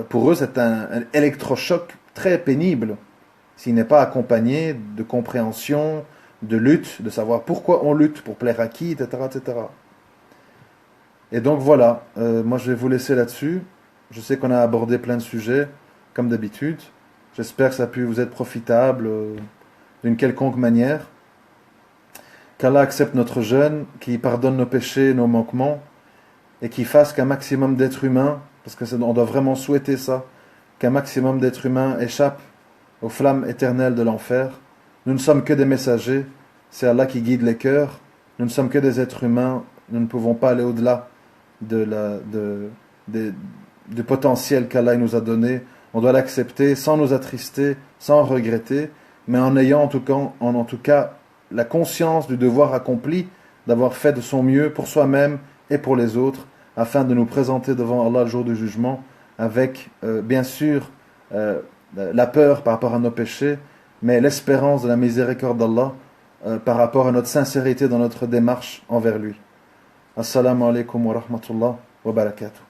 Pour eux, c'est un électrochoc très pénible, s'il n'est pas accompagné de compréhension, de lutte, de savoir pourquoi on lutte, pour plaire à qui, etc. etc. Et donc voilà, moi je vais vous laisser là-dessus. Je sais qu'on a abordé plein de sujets, comme d'habitude. J'espère que ça a pu vous être profitable d'une quelconque manière. Qu'Allah accepte notre jeûne, qu'il pardonne nos péchés, nos manquements, et qu'il fasse qu'un maximum d'êtres humains, parce qu'on doit vraiment souhaiter ça, qu'un maximum d'êtres humains échappent aux flammes éternelles de l'enfer. Nous ne sommes que des messagers, c'est Allah qui guide les cœurs. Nous ne sommes que des êtres humains, nous ne pouvons pas aller au-delà du potentiel qu'Allah nous a donné. On doit l'accepter sans nous attrister, sans regretter, mais en ayant en tout cas la conscience du devoir accompli, d'avoir fait de son mieux pour soi-même et pour les autres, afin de nous présenter devant Allah le jour du jugement, avec bien sûr la peur par rapport à nos péchés, mais l'espérance de la miséricorde d'Allah par rapport à notre sincérité dans notre démarche envers lui. Assalamu alaikum wa rahmatullah wa barakatuh.